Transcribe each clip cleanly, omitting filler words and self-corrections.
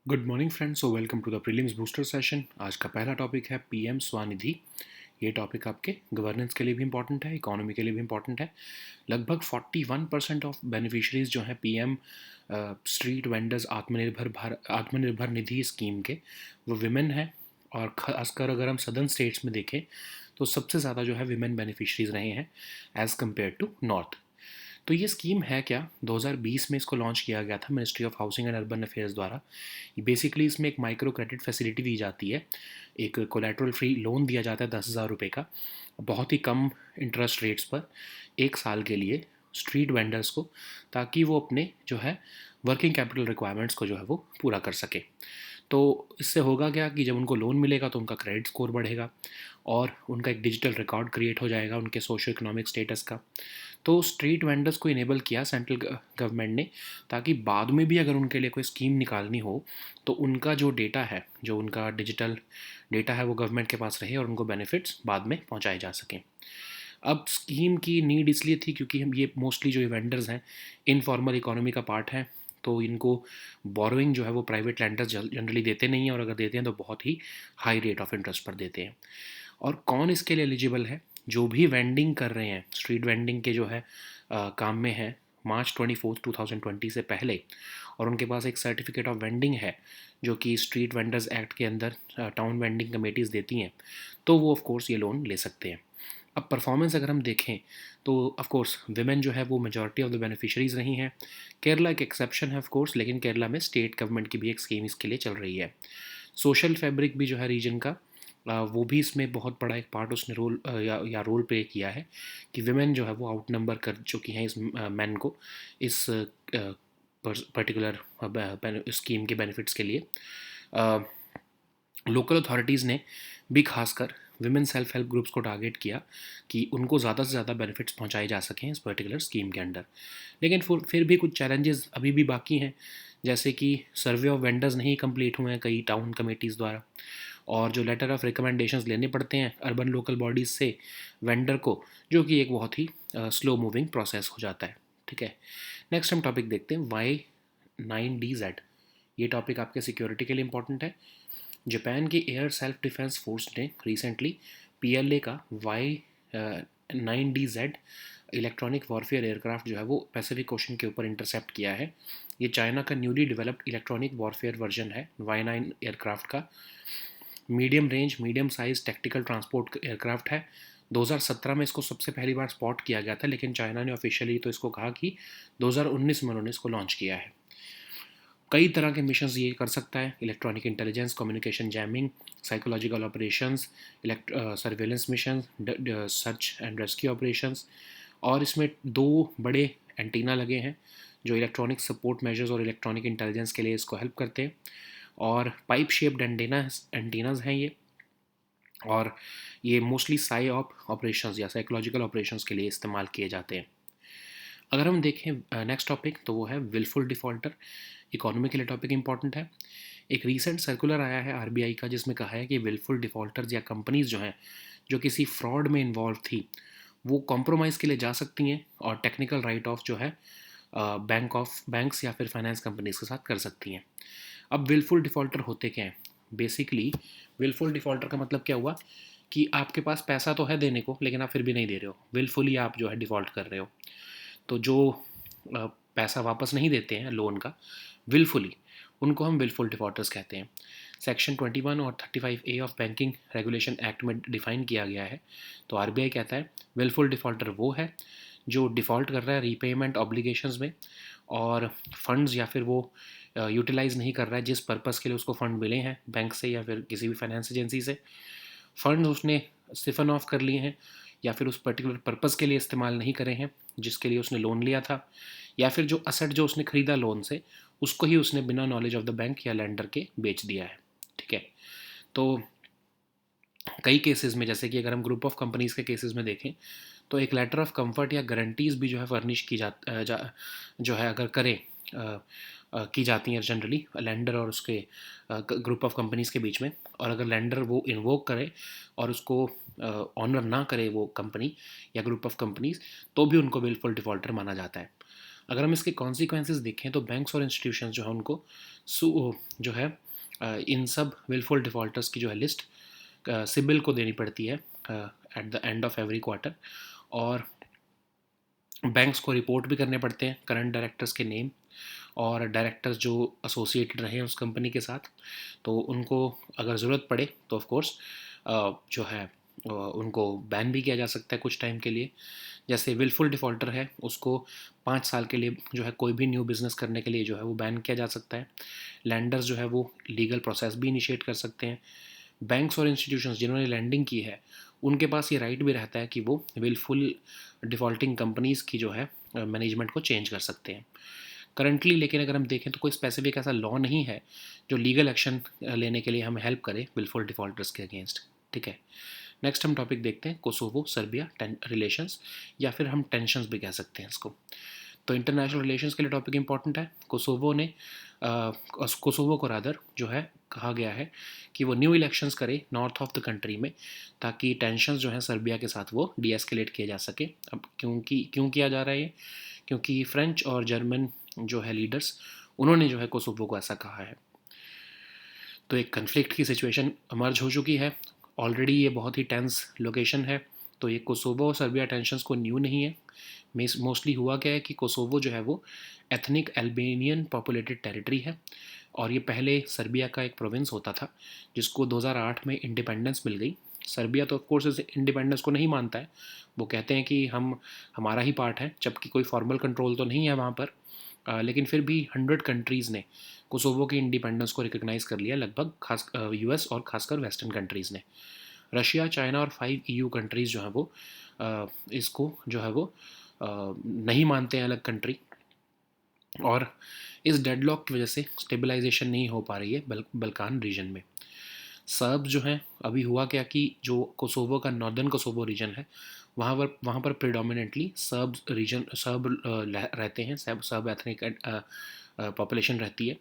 Good morning friends, so welcome to the prelims booster session. आज का पहला topic है पीएम स्वनिधि। ये टॉपिक आपके गवर्नेंस के लिए भी इंपॉर्टेंट है, इकोनॉमी के लिए भी इंपॉर्टेंट है। लगभग 41% ऑफ बेनिफिशरीज जो हैं PM street vendors Atmanirbhar Nidhi scheme के, वो विमेन है। और खासकर अगर हम सदर्न स्टेट्स में देखें तो सबसे ज़्यादा जो है विमेन बेनिफिशरीज रहे हैं एज़ कम्पेयर टू नॉर्थ। तो ये स्कीम है क्या? 2020 में इसको लॉन्च किया गया था ministry of housing and urban affairs द्वारा। बेसिकली इसमें एक माइक्रो क्रेडिट फैसिलिटी दी जाती है, एक कोलेटरल फ्री लोन दिया जाता है 10,000 रुपये का, बहुत ही कम इंटरेस्ट रेट्स पर, 1 साल के लिए स्ट्रीट वेंडर्स को, ताकि वो अपने जो है वर्किंग कैपिटल रिक्वायरमेंट्स को जो है वो पूरा कर सके। तो इससे होगा क्या कि जब उनको लोन मिलेगा तो उनका क्रेडिट स्कोर बढ़ेगा और उनका एक डिजिटल रिकॉर्ड क्रिएट हो जाएगा उनके सोशो इकोनॉमिक स्टेटस का। तो स्ट्रीट वेंडर्स को इनेबल किया सेंट्रल गवर्नमेंट ने, ताकि बाद में भी अगर उनके लिए कोई स्कीम निकालनी हो तो उनका जो डेटा है, जो उनका डिजिटल डेटा है, वो गवर्नमेंट के पास रहे और उनको बेनिफिट्स बाद में पहुंचाए जा सकें। अब स्कीम की नीड इसलिए थी क्योंकि हम ये मोस्टली जो वेंडर्स हैं इनफॉर्मल इकोनॉमी का पार्ट है, तो इनको बोरोइंग जो है वो प्राइवेट लैंडर्स जनरली देते नहीं हैं, और अगर देते हैं तो बहुत ही हाई रेट ऑफ इंटरेस्ट पर देते हैं। और कौन इसके लिए एलिजिबल है? जो भी वेंडिंग कर रहे हैं, स्ट्रीट वेंडिंग के जो है काम में है मार्च 24, 2020 से पहले, और उनके पास एक सर्टिफिकेट ऑफ वेंडिंग है जो कि स्ट्रीट वेंडर्स एक्ट के अंदर टाउन वेंडिंग कमेटीज़ देती हैं, तो वो ऑफ कोर्स ये लोन ले सकते हैं। अब परफॉर्मेंस अगर हम देखें तो ऑफ कोर्स विमेन जो है वो मेजॉरिटी ऑफ द बेनिफिशरीज रही हैं। केरला एक एक्सेप्शन है ऑफ कोर्स, लेकिन केरला में स्टेट गवर्नमेंट की भी एक स्कीम इसके लिए चल रही है। सोशल फैब्रिक भी जो है रीजन का, वो भी इसमें बहुत बड़ा एक पार्ट उसने रोल या रोल प्ले किया है कि विमेन जो है वो आउट नंबर कर चुकी हैं इस मैन को इस पर्टिकुलर स्कीम के बेनिफिट्स के लिए। लोकल अथॉरिटीज़ ने भी खासकर विमेन सेल्फ हेल्प ग्रुप्स को टारगेट किया कि उनको ज़्यादा से ज़्यादा बेनिफिट्स पहुंचाए जा सकें इस पर्टिकुलर स्कीम के अंडर। लेकिन फिर भी कुछ चैलेंजेस अभी भी बाकी हैं, जैसे कि सर्वे ऑफ वेंडर्स नहीं कंप्लीट हुए हैं कई टाउन कमेटीज़ द्वारा, और जो लेटर ऑफ रिकमेंडेशंस लेने पड़ते हैं अर्बन लोकल बॉडीज़ से वेंडर को, जो कि एक बहुत ही स्लो मूविंग प्रोसेस हो जाता है। ठीक है, नेक्स्ट हम टॉपिक देखते हैं Y9DZ। ये टॉपिक आपके सिक्योरिटी के लिए इंपॉर्टेंट है। जापान की एयर सेल्फ डिफेंस फोर्स ने रिसेंटली पीएलए का Y9DZ इलेक्ट्रॉनिक वॉरफेयर एयरक्राफ्ट जो है वो पैसिफिक ओशन के ऊपर इंटरसेप्ट किया है। ये चाइना का newly developed electronic warfare version है Y9 एयरक्राफ्ट का। Medium range medium size tactical transport aircraft है। 2017 में इसको सबसे पहली बार स्पॉट किया गया था, लेकिन चाइना ने ऑफिशियली तो इसको कहा कि 2019 में उन्होंने इसको लॉन्च किया है। कई तरह के मिशंस ये कर सकता है: electronic intelligence, communication jamming, psychological operations, surveillance mission, search and rescue operations. और इसमें दो बड़े एंटीना लगे हैं जो इलेक्ट्रॉनिक सपोर्ट मेजर्स और इलेक्ट्रॉनिक इंटेलिजेंस के लिए इसको हेल्प करते हैं। और पाइप शेप्ड एंटीनाज हैं ये, और ये मोस्टली साई ऑपरेशंस या साइकोलॉजिकल ऑपरेशंस के लिए इस्तेमाल किए जाते हैं। अगर हम देखें नेक्स्ट टॉपिक, तो वो है विलफुल डिफ़ॉल्टर। इकोनॉमी के लिए टॉपिक इंपॉर्टेंट है। एक रीसेंट सर्कुलर आया है आरबीआई का, जिसमें कहा है कि विलफुल डिफ़ॉल्टर्स या कंपनीज जो हैं जो किसी फ्रॉड में इन्वॉल्व थी, वो कॉम्प्रोमाइज़ के लिए जा सकती हैं और टेक्निकल राइट ऑफ जो है बैंक्स या फिर फाइनेंस कंपनीज के साथ कर सकती हैं। अब विलफुल डिफ़ॉल्टर होते क्या हैं? बेसिकली विलफुल डिफ़ॉल्टर का मतलब क्या हुआ कि आपके पास पैसा तो है देने को, लेकिन आप फिर भी नहीं दे रहे हो, विलफुली आप जो है डिफ़ॉल्ट कर रहे हो। तो जो पैसा वापस नहीं देते हैं लोन का विलफुली, उनको हम विलफुल डिफॉल्टर्स कहते हैं। सेक्शन 21 और 35A of banking regulation act में डिफाइन किया गया है। तो आरबीआई कहता है विलफुल डिफॉल्टर वो है जो डिफ़ॉल्ट कर रहा है रीपेमेंट ऑब्लिगेशंस में, और फंड्स या फिर वो यूटिलाइज़ नहीं कर रहा है जिस पर्पज़ के लिए उसको फ़ंड मिले हैं बैंक से या फिर किसी भी फाइनेंस एजेंसी से। फंड्स उसने सिफन ऑफ कर लिए हैं, या फिर उस पर्टिकुलर पर्पज़ के लिए इस्तेमाल नहीं करे हैं जिसके लिए उसने लोन लिया था, या फिर जो असेट जो उसने ख़रीदा लोन से, उसको ही उसने बिना नॉलेज ऑफ द बैंक या लेंडर के बेच दिया है। ठीक है, तो कई केसेस में, जैसे कि अगर हम ग्रुप ऑफ कंपनीज़ के केसेस में देखें, तो एक लेटर ऑफ कंफर्ट या गारंटीज़ भी जो है फर्निश की जो है अगर करें की जाती हैं जनरली लेंडर और उसके ग्रुप ऑफ कंपनीज़ के बीच में। और अगर लेंडर वो इन्वोक करे और उसको ऑनर ना करे वो कंपनी या ग्रुप ऑफ कंपनीज़, तो भी उनको विलफुल डिफ़ॉल्टर माना जाता है। अगर हम इसके कॉन्सिक्वेंसेस देखें तो बैंक्स और इंस्टीट्यूशंस जो है उनको जो है इन सब विलफुल डिफ़ॉल्टर्स की जो है लिस्ट सिबिल को देनी पड़ती है at the end of every quarter, और बैंक्स को रिपोर्ट भी करने पड़ते हैं करंट डायरेक्टर्स के नेम और डायरेक्टर्स जो एसोसिएटेड रहे उस कंपनी के साथ। तो उनको अगर ज़रूरत पड़े तो ऑफ कोर्स जो है उनको बैन भी किया जा सकता है कुछ टाइम के लिए। जैसे विलफुल डिफ़ॉल्टर है उसको 5 साल के लिए जो है कोई भी न्यू बिज़नेस करने के लिए जो है वो बैन किया जा सकता है। लैंडर्स जो है वो लीगल प्रोसेस भी इनिशिएट कर सकते हैं। बैंक्स और इंस्टीट्यूशंस जिन्होंने लैंडिंग की है उनके पास ये राइट भी रहता है कि वो विलफुल डिफ़ॉल्टिंग कंपनीज़ की जो है मैनेजमेंट को चेंज कर सकते हैं करंटली। लेकिन अगर हम देखें तो कोई स्पेसिफिक ऐसा लॉ नहीं है जो लीगल एक्शन लेने के लिए हमें हेल्प करे विलफुल डिफ़ॉल्टर्स के अगेंस्ट। ठीक है, नेक्स्ट हम टॉपिक देखते हैं कोसोवो सर्बिया रिलेशंस, या फिर हम टेंशंस भी कह सकते हैं इसको। तो इंटरनेशनल रिलेशंस के लिए टॉपिक इंपॉर्टेंट है। कोसोवो को रादर जो है कहा गया है कि वो न्यू इलेक्शंस करे नॉर्थ ऑफ द कंट्री में, ताकि टेंशंस जो हैं सर्बिया के साथ वो डीएस्केलेट किए जा सके। अब क्यों किया जा रहा है ये? क्योंकि फ्रेंच और जर्मन जो है लीडर्स उन्होंने जो है कोसोवो को ऐसा कहा है। तो एक कन्फ्लिक्ट की सिचुएशन इमर्ज हो चुकी है ऑलरेडी, ये बहुत ही टेंस लोकेशन है। तो ये कोसोवो और सर्बिया टेंशंस को न्यू नहीं है। मोस्टली हुआ क्या है कि कोसोवो जो है वो एथनिक अल्बेनियन पॉपुलेटेड टेरिटरी है, और ये पहले सर्बिया का एक प्रोविंस होता था जिसको 2008 में इंडिपेंडेंस मिल गई। सर्बिया तो ऑफ कोर्स इस इंडिपेंडेंस को नहीं मानता है, वो कहते हैं कि हम हमारा ही पार्ट है, जबकि कोई फॉर्मल कंट्रोल तो नहीं है वहाँ पर। लेकिन फिर भी 100 कंट्रीज़ ने कोसोवो की इंडिपेंडेंस को रिकग्नाइज़ कर लिया, लगभग खास यूएस और खासकर वेस्टर्न कंट्रीज़ ने। रशिया, चाइना और 5 ईयू कंट्रीज़ जो हैं वो इसको जो है वो नहीं मानते हैं अलग कंट्री, और इस डेडलॉक की वजह से स्टेबलाइजेशन नहीं हो पा रही है बल्कान रीजन में। सर्ब जो हैं, अभी हुआ क्या कि जो कोसोवो का नॉर्दर्न कोसोवो रीजन है वहाँ पर प्रिडोमिनेंटली सर्ब रहते हैं, सर्ब एथनिक पॉपुलेशन रहती है,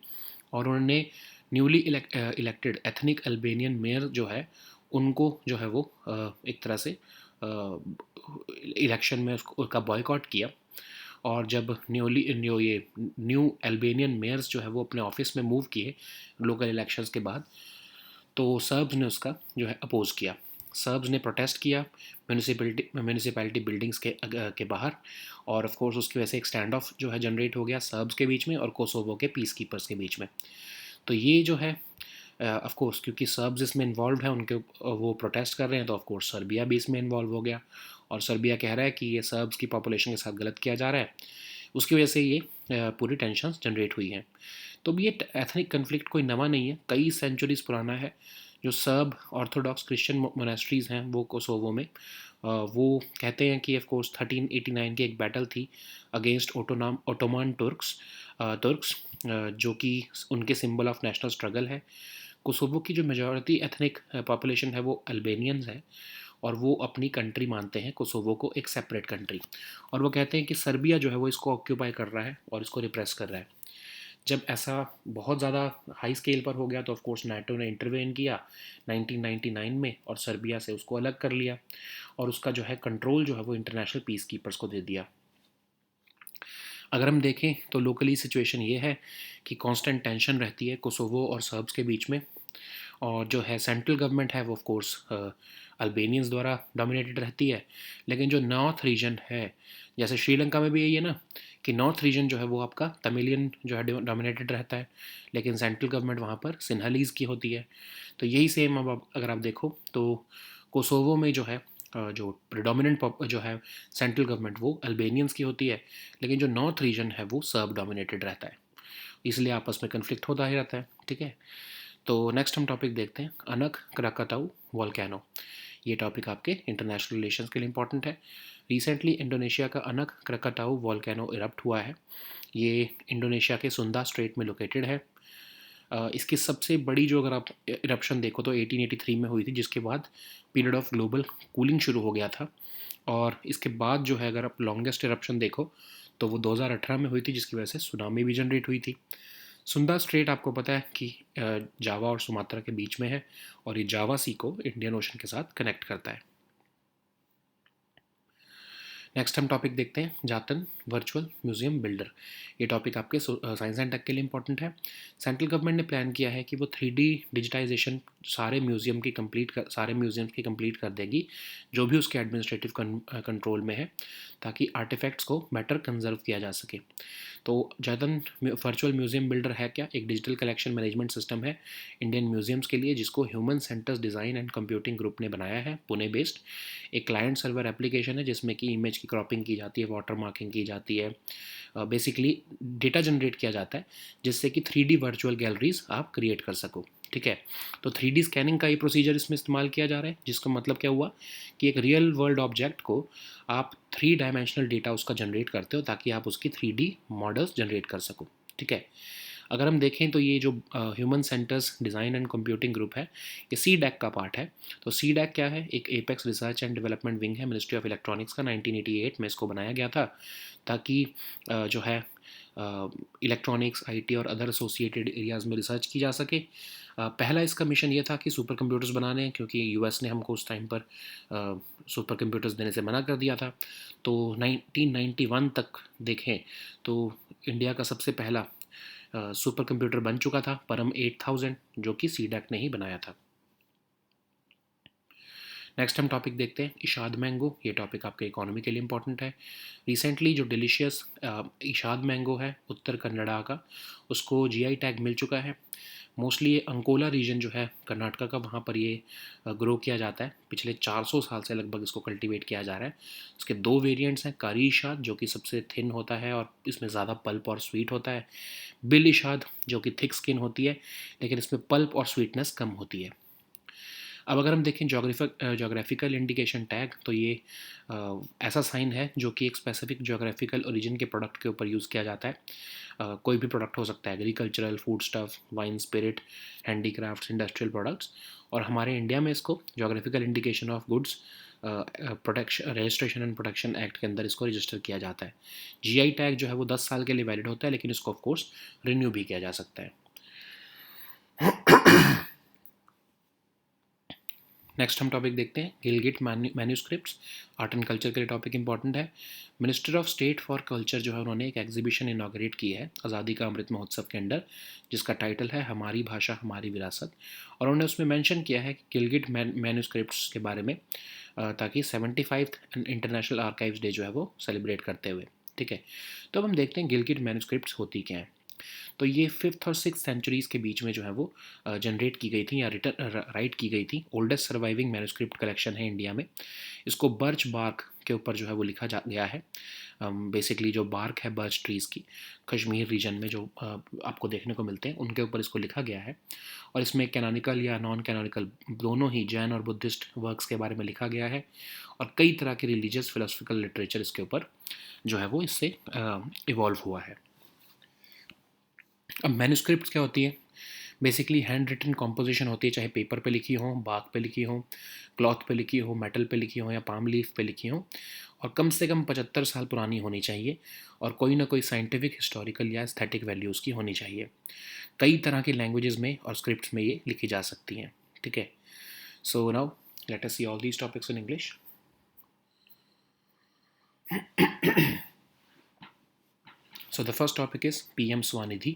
और उन्होंने newly elected ethnic Albanian mayor जो है उनको जो है वो एक तरह से इलेक्शन में उसका बॉयकॉट किया। और जब न्यू अल्बेनियन मेयर्स जो है वो अपने ऑफिस में मूव किए लोकल इलेक्शंस के बाद, तो सर्ब्स ने उसका जो है अपोज़ किया। सर्ब्स ने प्रोटेस्ट किया म्यूनिसिपैलिटी बिल्डिंग्स के बाहर, और ऑफ कोर्स उसकी वजह से एक स्टैंड ऑफ जो है जनरेट हो गया सर्ब्स के बीच में और कोसोवो के पीस कीपर्स के बीच में। तो ये जो है ऑफ कोर्स क्योंकि सर्ब्स इसमें इन्वॉल्व है, उनके वो प्रोटेस्ट कर रहे हैं, तो ऑफ कोर्स सर्बिया भी इसमें इन्वॉल्व हो गया, और सर्बिया कह रहा है कि ये सर्ब्स की पॉपुलेशन के साथ गलत किया जा रहा है। उसकी वजह से ये पूरी टेंशन जनरेट हुई हैं। तो अब ये एथनिक कन्फ्लिक्ट कोई नवा नहीं है, कई सेंचुरीज पुराना है। जो सर्ब ऑर्थोडॉक्स क्रिश्चियन मोनेस्ट्रीज़ हैं वो कोसोवो में, वो कहते हैं कि ऑफ कोर्स 1389 की एक बैटल थी अगेंस्ट ओटोमान तुर्क्स, जो कि उनके सिंबल ऑफ नेशनल स्ट्रगल है। कोसोवो की जो मेजॉरिटी एथनिक पॉपुलेशन है वो अल्बेनियंस है, और वो अपनी कंट्री मानते हैं कोसोवो को एक सेपरेट कंट्री, और वो कहते हैं कि सर्बिया जो है वो इसको ऑक्यूपाई कर रहा है और इसको रिप्रेस कर रहा है। जब ऐसा बहुत ज़्यादा हाई स्केल पर हो गया तो ऑफ कोर्स नाटो ने इंटरवेन किया 1999 में, और सर्बिया से उसको अलग कर लिया, और उसका जो है कंट्रोल जो है वो इंटरनेशनल पीस कीपर्स को दे दिया। अगर हम देखें तो लोकली सिचुएशन ये है कि कांस्टेंट टेंशन रहती है कोसोवो और सर्ब्स के बीच में, और जो है सेंट्रल गवर्नमेंट है वो ऑफ कोर्स अल्बेनियंस द्वारा डोमिनेटेड रहती है। लेकिन जो नॉर्थ रीजन है, जैसे श्रीलंका में भी यही है ना कि नॉर्थ रीजन जो है वो आपका तमिलियन जो है डोमिनेटेड रहता है, लेकिन सेंट्रल गवर्नमेंट वहाँ पर सिन्हालीज की होती है। तो यही सेम अब अगर आप देखो तो कोसोवो में जो है जो प्रिडोमिनेंट जो है सेंट्रल गवर्नमेंट वो अल्बेनियंस की होती है, लेकिन जो नॉर्थ रीजन है वो सर्ब डोमिनेटेड रहता है, इसलिए आपस में कन्फ्लिक्ट होता ही रहता है। ठीक है, तो नेक्स्ट हम टॉपिक देखते हैं अनक क्राकाताऊ वॉल्केनो। ये टॉपिक आपके इंटरनेशनल रिलेशंस के लिए इंपॉर्टेंट है। रिसेंटली इंडोनेशिया का अनक क्राकाताऊ वॉल्केनो इरप्ट हुआ है। ये इंडोनेशिया के सुंदा स्ट्रेट में लोकेटेड है। इसकी सबसे बड़ी जो अगर आप इरप्शन देखो तो 1883 में हुई थी, जिसके बाद पीरियड ऑफ ग्लोबल कूलिंग शुरू हो गया था। और इसके बाद जो है अगर आप लॉन्गेस्ट इरप्शन देखो तो वो 2018 में हुई थी, जिसकी वजह से सुनामी भी जनरेट हुई थी। सुंदा स्ट्रेट आपको पता है कि जावा और सुमात्रा के बीच में है, और ये जावा सी को इंडियन ओशन के साथ कनेक्ट करता है। नेक्स्ट हम टॉपिक देखते हैं जातन वर्चुअल म्यूजियम बिल्डर। ये टॉपिक आपके साइंस एंड टेक के लिए इंपॉर्टेंट है। सेंट्रल गवर्नमेंट ने प्लान किया है कि वो 3D डिजिटाइजेशन सारे म्यूजियम्स की कंप्लीट कर देगी, जो भी उसके एडमिनिस्ट्रेटिव कंट्रोल में है, ताकि आर्टिफैक्ट्स को बेटर कंजर्व किया जा सके। तो जातन वर्चुअल म्यूजियम बिल्डर है क्या? एक डिजिटल कलेक्शन मैनेजमेंट सिस्टम है इंडियन म्यूजियम्स के लिए, जिसको human centres design and computing group ने बनाया है, पुणे बेस्ड। एक क्लाइंट सर्वर एप्लीकेशन है जिसमें कि इमेज की क्रॉपिंग की जाती है, वाटर मार्किंग की जाती है, बेसिकली डेटा जनरेट किया जाता है, जिससे कि 3D वर्चुअल गैलरीज आप क्रिएट कर सको। ठीक है, तो 3D स्कैनिंग का ये प्रोसीजर इसमें इस्तेमाल किया जा रहा है, जिसका मतलब क्या हुआ कि एक रियल वर्ल्ड ऑब्जेक्ट को आप 3 डायमेंशनल डेटा उसका जनरेट करते हो, ताकि आप उसकी 3D मॉडल्स जनरेट कर सको। ठीक है, अगर हम देखें तो ये जो human centres design and computing group है, ये सी डैक का पार्ट है। तो सी डैक क्या है? एक apex research and development wing है मिनिस्ट्री ऑफ इलेक्ट्रॉनिक्स का। 1988 में इसको बनाया गया था, ताकि जो है इलेक्ट्रॉनिक्स, आईटी और अदर एसोसिएटेड एरियाज़ में रिसर्च की जा सके। पहला इसका मिशन ये था कि सुपर कंप्यूटर्स बनाने, क्योंकि यूएस ने हमको उस टाइम पर सुपर कंप्यूटर्स देने से मना कर दिया था। तो 1991 तक देखें तो इंडिया का सबसे पहला सुपर कंप्यूटर बन चुका था, परम 8000, जो कि सीडैक ने ही बनाया था। नेक्स्ट हम टॉपिक देखते हैं इशाद मैंगो। ये टॉपिक आपके इकोनॉमी के लिए इंपॉर्टेंट है। रिसेंटली जो डिलीशियस इशाद मैंगो है उत्तर कन्नड़ा का, उसको जीआई टैग मिल चुका है। मोस्टली ये अंकोला रीजन जो है कर्नाटका का, वहाँ पर ये ग्रो किया जाता है। पिछले 400 साल से लगभग इसको कल्टीवेट किया जा रहा है। इसके दो वेरिएंट्स हैं, कारी इशाद जो कि सबसे थिन होता है और इसमें ज़्यादा पल्प और स्वीट होता है, बिल इशाद जो कि थिक स्किन होती है लेकिन इसमें पल्प और स्वीटनेस कम होती है। अब अगर हम देखें जोग्राफिकल इंडिकेशन टैग, तो ये ऐसा साइन है जो कि एक स्पेसिफिक जोग्राफिकल ओरिजिन के प्रोडक्ट के ऊपर यूज़ किया जाता है। कोई भी प्रोडक्ट हो सकता है, agricultural, food stuff, wine, spirit, handicrafts, industrial products. और हमारे इंडिया में इसको geographical indication of goods protection registration and protection act के अंदर इसको रजिस्टर किया जाता है। जीआई टैग जो है वो 10 साल के लिए वैलिड होता है, लेकिन इसको ऑफकोर्स रिन्यू भी किया जा सकता है। नेक्स्ट हम टॉपिक देखते हैं Gilgit manuscripts. Art and culture के लिए टॉपिक इंपॉर्टेंट है। Minister of state for culture जो है उन्होंने एक एग्जीबिशन इनाग्रेट की है आज़ादी का अमृत महोत्सव के अंडर, जिसका टाइटल है हमारी भाषा हमारी विरासत। और उन्होंने उसमें मेंशन किया है कि गिलगिट मैन्यूस्क्रिप्ट्स के बारे में, ताकि 75th इंटरनेशनल आर्काइव्स डे जो है वो सेलिब्रेट करते हुए। ठीक है, तो अब हम देखते हैं गिलगिट मैन्यूस्क्रिप्ट्स होती क्या हैं। तो ये 5th और 6th सेंचुरीज़ के बीच में जो है वो जनरेट की गई थी या राइट की गई थी। ओल्डेस्ट सर्वाइविंग मैन्यूस्क्रिप्ट कलेक्शन है इंडिया में। इसको बर्च बार्क के ऊपर जो है वो लिखा जा गया है। बेसिकली जो बार्क है बर्च ट्रीज़ की, कश्मीर रीजन में जो आपको देखने को मिलते हैं, उनके ऊपर इसको लिखा गया है। और इसमें कैनोनिकल या नॉन कैनोनिकल दोनों ही जैन और बुद्धिस्ट वर्क्स के बारे में लिखा गया है, और कई तरह के रिलीजियस फिलोसफिकल लिटरेचर इसके ऊपर जो है वो इससे इवॉल्व हुआ है। अब मैन्यूस्क्रिप्ट क्या होती है? बेसिकली हैंड रिटन कॉम्पोजिशन होती है, चाहे पेपर पे लिखी हो, बाग पे लिखी हो, क्लॉथ पे लिखी हो, मेटल पे लिखी हो या पाम लीफ पे लिखी हो, और कम से कम 75 साल पुरानी होनी चाहिए, और कोई ना कोई साइंटिफिक, हिस्टोरिकल या एस्थेटिक वैल्यूज़ की होनी चाहिए। कई तरह की लैंग्वेजेस में और स्क्रिप्ट्स में ये लिखी जा सकती हैं। ठीक है, so now let us see all these topics in English. So the first topic is PM Swanidhi.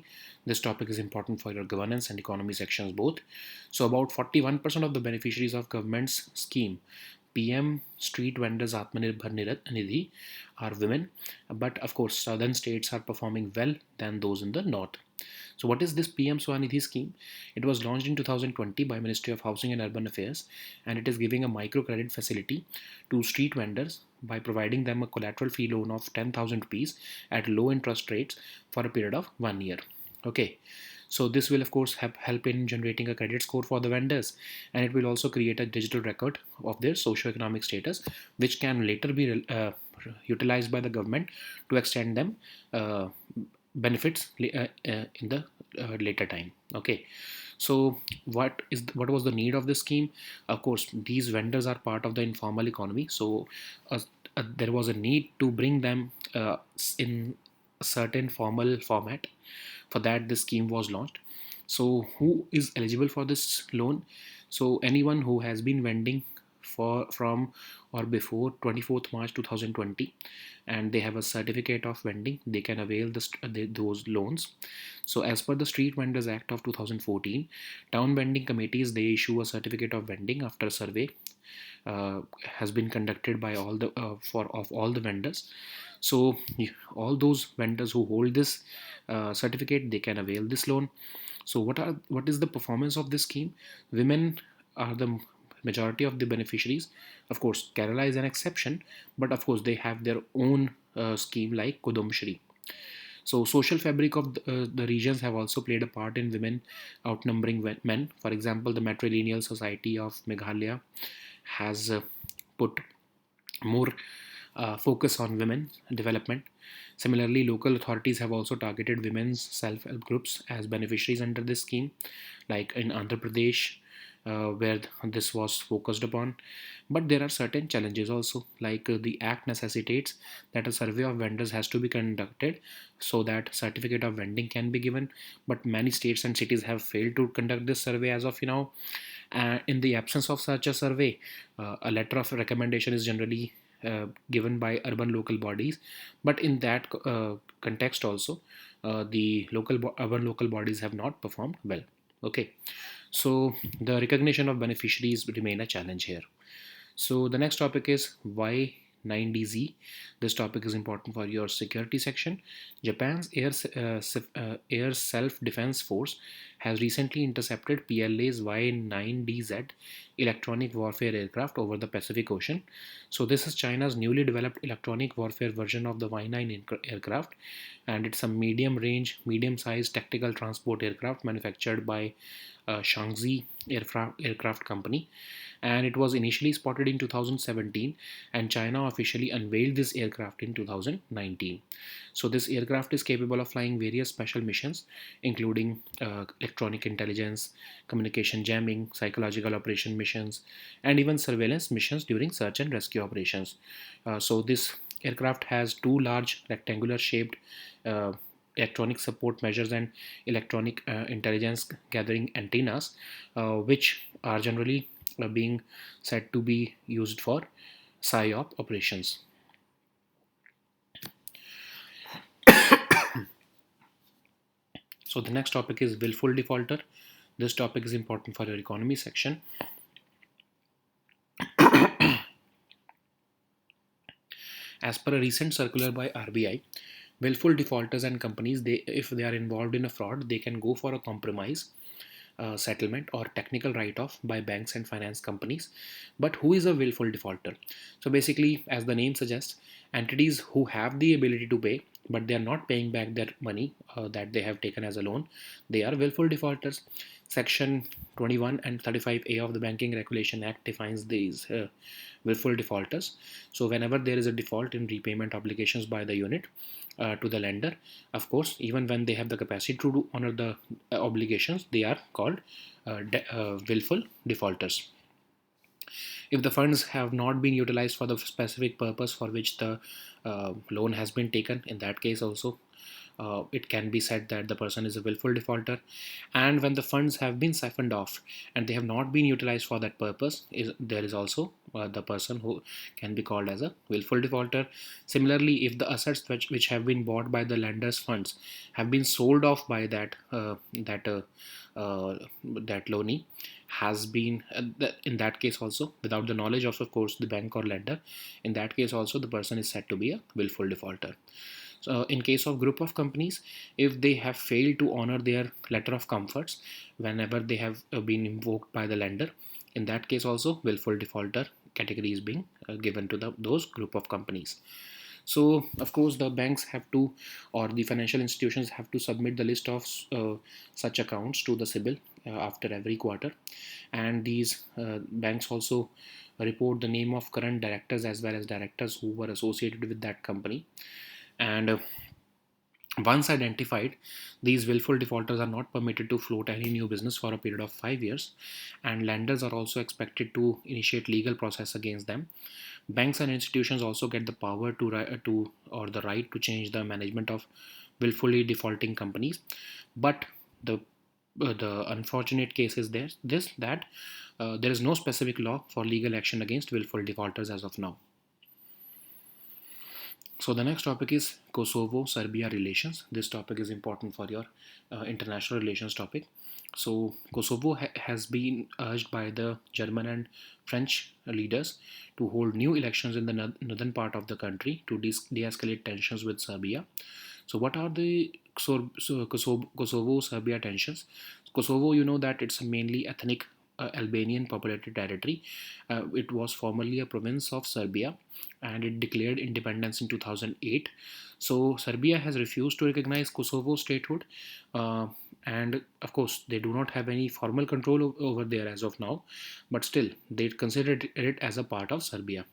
This topic is important for your governance and economy sections both. So about 41% of the beneficiaries of government's scheme PM Street Vendors Atmanirbhar Nidhi are women, but of course southern states are performing well than those in the north. So what is this PM Swanidhi scheme? It was launched in 2020 by Ministry of Housing and Urban Affairs, and it is giving a microcredit facility to street vendors by providing them a collateral free loan of 10,000 rupees at low interest rates for a period of 1 year. Okay, so this will of course help in generating a credit score for the vendors, and it will also create a digital record of their socio-economic status, which can later be utilized by the government to extend them benefits in the later time. Okay, so what was the need of this scheme? Of course, these vendors are part of the informal economy, so there was a need to bring them in a certain formal format. For that, this scheme was launched. So who is eligible for this loan? So anyone who has been vending from or before 24th March 2020, and they have a certificate of vending, they can avail those loans. So as per the Street Vendors Act of 2014, town vending committees, they issue a certificate of vending after a survey has been conducted by all the for of all the vendors. So all those vendors who hold this certificate, they can avail this loan. So what is the performance of this scheme? Women are the majority of the beneficiaries. Of course, Kerala is an exception, but of course they have their own scheme like Kudumshri. So social fabric of the regions have also played a part in women outnumbering men. For example, the Matrilineal Society of Meghalaya has put more focus on women development. Similarly, local authorities have also targeted women's self-help groups as beneficiaries under this scheme, like in Andhra Pradesh, where this was focused upon. But there are certain challenges also, like the act necessitates that a survey of vendors has to be conducted so that certificate of vending can be given. But many states and cities have failed to conduct this survey as of now. In the absence of such a survey, a letter of recommendation is generally given by urban local bodies. But in that context also, the urban local bodies have not performed well. Okay, so the recognition of beneficiaries remain a challenge here. So the next topic is why 9DZ. This topic is important for your security section. Japan's Air Self-Defense Force has recently intercepted PLA's Y-9DZ electronic warfare aircraft over the Pacific Ocean. So this is China's newly developed electronic warfare version of the Y-9 aircraft, and it's a medium-range, medium-sized tactical transport aircraft manufactured by Shaanxi Aircraft Company, and it was initially spotted in 2017, and China officially unveiled this aircraft in 2019. So this aircraft is capable of flying various special missions, including electronic intelligence, communication jamming, psychological operation missions, and even surveillance missions during search and rescue operations. So this aircraft has two large rectangular shaped electronic support measures and electronic intelligence gathering antennas, which are generally being said to be used for PSYOP operations. So the next topic is willful defaulter. This topic is important for your economy section. As per a recent circular by RBI, willful defaulters and companies, if they are involved in a fraud, they can go for a compromise, settlement, or technical write-off by banks and finance companies. But who is a willful defaulter? So basically, as the name suggests, entities who have the ability to pay but they are not paying back their money that they have taken as a loan, they are willful defaulters. Section 21 and 35A of the Banking Regulation Act defines these willful defaulters. So whenever there is a default in repayment obligations by the unit to the lender, of course, even when they have the capacity to honor the obligations, they are called willful defaulters. If the funds have not been utilized for the specific purpose for which the loan has been taken, in that case also it can be said that the person is a willful defaulter. And when the funds have been siphoned off and they have not been utilized for that purpose, there is also the person who can be called as a willful defaulter. Similarly, if the assets which have been bought by the lender's funds have been sold off by that loanee, has been in that case also, without the knowledge of course the bank or lender, in that case also the person is said to be a willful defaulter. So in case of group of companies, if they have failed to honor their letter of comforts whenever they have been invoked by the lender, in that case also willful defaulter category is being given to those group of companies. So of course the banks have to, or the financial institutions have to submit the list of such accounts to the CIBIL after every quarter, and these banks also report the name of current directors as well as directors who were associated with that company. And once identified, these willful defaulters are not permitted to float any new business for a period of 5 years, and lenders are also expected to initiate legal process against them. Banks and institutions also get the power to or the right to change the management of willfully defaulting companies, but the the unfortunate case is there is no specific law for legal action against willful defaulters as of now. So the next topic is Kosovo-Serbia relations. This topic is important for your international relations topic. So Kosovo has been urged by the German and French leaders to hold new elections in the northern part of the country to de-escalate tensions with Serbia. So what are the Kosovo-Serbia tensions? Kosovo, you know that it's a mainly ethnic Albanian populated territory. It was formerly a province of Serbia and it declared independence in 2008. So Serbia has refused to recognize Kosovo statehood, uh, and of course they do not have any formal control over there as of now, but still they considered it as a part of Serbia.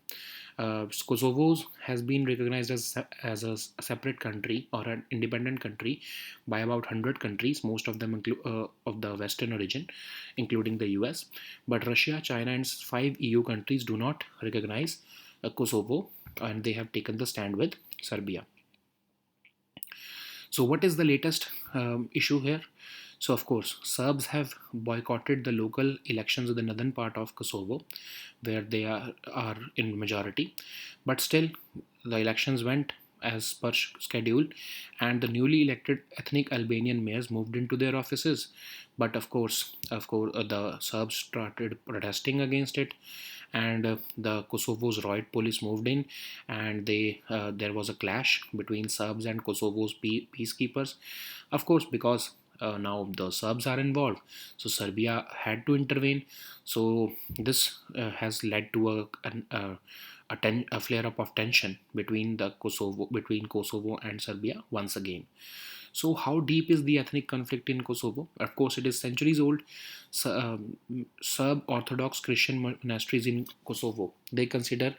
Kosovo has been recognized as a separate country or an independent country by about 100 countries, most of them of the Western origin, including the US. But Russia, China, and 5 EU countries do not recognize Kosovo, and they have taken the stand with Serbia. So, what is the latest issue here? So, of course, Serbs have boycotted the local elections in the northern part of Kosovo, where they are in majority. But still, the elections went as per schedule, and the newly elected ethnic Albanian mayors moved into their offices. But of course, the Serbs started protesting against it, and the Kosovo's riot police moved in, and there was a clash between Serbs and Kosovo's peacekeepers. Of course, because now the Serbs are involved, so Serbia had to intervene. So this has led to a flare up of tension between Kosovo and Serbia once again. So, how deep is the ethnic conflict in Kosovo? Of course, it is centuries old. Serb Orthodox Christian monasteries in Kosovo, they consider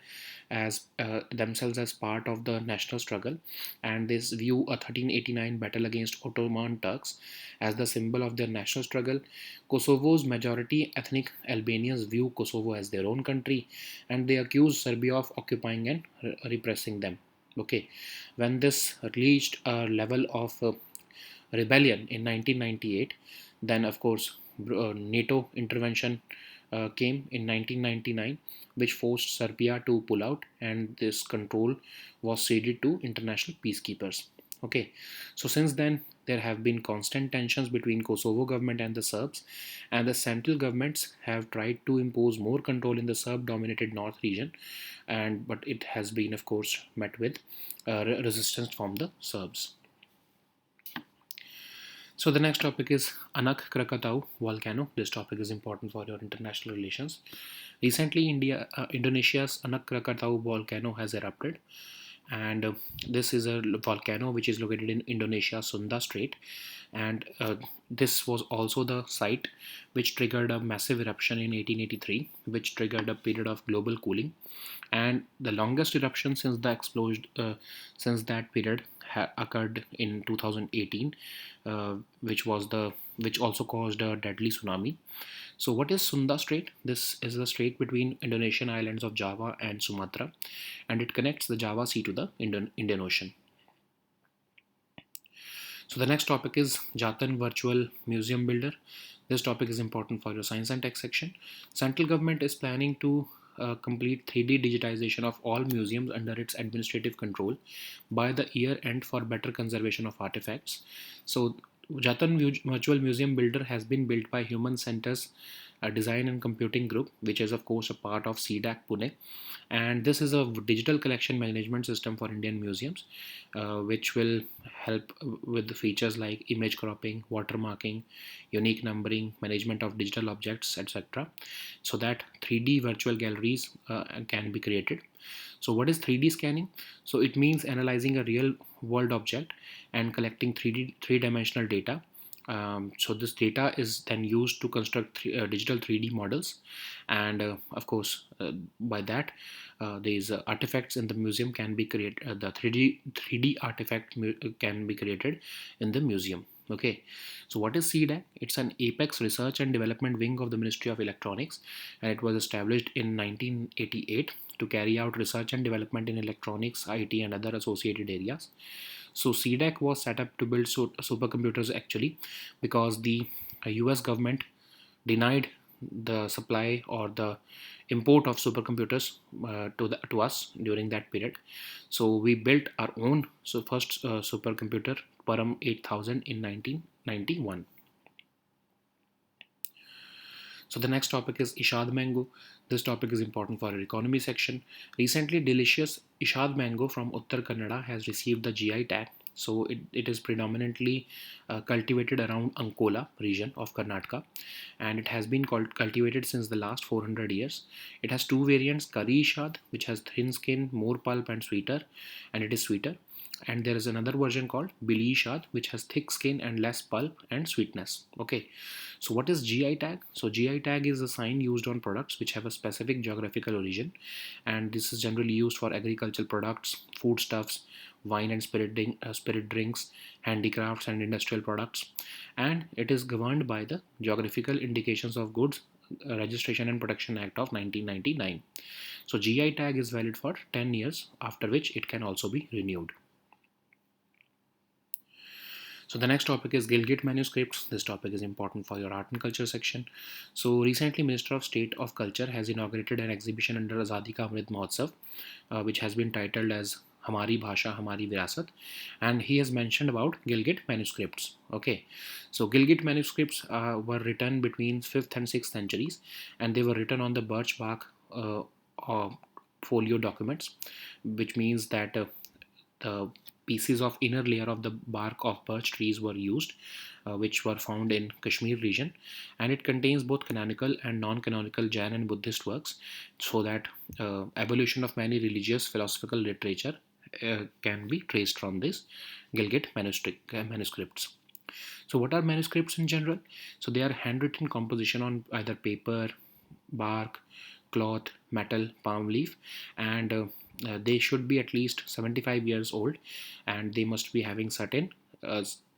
as themselves as part of the national struggle, and they view a 1389 battle against Ottoman Turks as the symbol of their national struggle. Kosovo's majority ethnic Albanians view Kosovo as their own country, and they accuse Serbia of occupying and repressing them. Okay, when this reached a level of rebellion in 1998, then of course NATO intervention came in 1999, which forced Serbia to pull out, and this control was ceded to international peacekeepers. Okay, so since then there have been constant tensions between Kosovo government and the Serbs, and the central governments have tried to impose more control in the Serb-dominated north region, and but it has been, of course, met with resistance from the Serbs. So the next topic is Anak Krakatau volcano. This topic is important for your international relations. Recently, Indonesia's Anak Krakatau volcano has erupted, and this is a volcano which is located in Indonesia Sunda Strait, and this was also the site which triggered a massive eruption in 1883, which triggered a period of global cooling, and the longest eruption since the explosion since that period occurred in 2018, which also caused a deadly tsunami. So what is Sunda Strait? This is the strait between Indonesian islands of Java and Sumatra, and it connects the Java Sea to the Indian Ocean. So the next topic is Jatan Virtual Museum Builder. This topic is important for your science and tech section. Central government is planning to complete 3D digitization of all museums under its administrative control by the year end for better conservation of artifacts. So Jatan Virtual Museum Builder has been built by Human Centers Design and Computing Group, which is of course a part of CDAC Pune, and this is a digital collection management system for Indian museums, which will help with the features like image cropping, watermarking, unique numbering, management of digital objects, etc., so that 3D virtual galleries can be created. So what is 3D scanning? So it means analyzing a real world object and collecting three-dimensional data. So this data is then used to construct digital 3D models, and of course by that these artifacts in the museum can be created. The 3D artifact can be created in the museum. Okay, so what is CDAC? It's an apex research and development wing of the Ministry of Electronics, and it was established in 1988 to carry out research and development in electronics, IT, and other associated areas. So CDAC was set up to build supercomputers actually, because the US government denied the supply or the import of supercomputers to us during that period. So we built our own first supercomputer, Param 8000, in 1991. So the next topic is Ishad mango. This topic is important for our economy section. Recently, delicious Ishad mango from Uttar Kannada has received the GI tag. So it is predominantly cultivated around Ankola region of Karnataka, and it has been cultivated since the last 400 years. It has two variants: Kari Ishad, which has thin skin, more pulp and sweeter, and it is sweeter. And there is another version called Bili Ishad, which has thick skin and less pulp and sweetness. Okay, so what is GI tag? So GI tag is a sign used on products which have a specific geographical origin, and this is generally used for agricultural products, foodstuffs, wine and spirit drinks, handicrafts and industrial products, and it is governed by the Geographical Indications of Goods Registration and Protection Act of 1999. So GI tag is valid for 10 years, after which it can also be renewed. So the next topic is Gilgit manuscripts. This topic is important for your art and culture section. So recently, Minister of State of Culture has inaugurated an exhibition under Azadi Ka Amrit Mahotsav, which has been titled as Hamari Bhasha, Hamari Virasat, and he has mentioned about Gilgit manuscripts. Okay, so Gilgit manuscripts were written between 5th and 6th centuries, and they were written on the birch bark folio documents, which means that the pieces of inner layer of the bark of birch trees were used, which were found in Kashmir region, and it contains both canonical and non-canonical Jain and Buddhist works, so that evolution of many religious philosophical literature can be traced from this Gilgit manuscripts. So what are manuscripts in general? So they are handwritten composition on either paper, bark, cloth, metal, palm leaf, and they should be at least 75 years old, and they must be having certain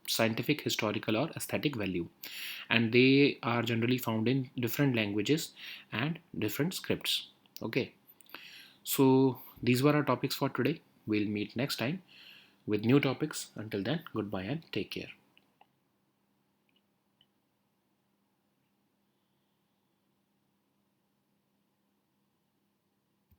scientific, historical, or aesthetic value, and they are generally found in different languages and different scripts. Okay, so these were our topics for today. We'll meet next time with new topics. Until then, goodbye and take care.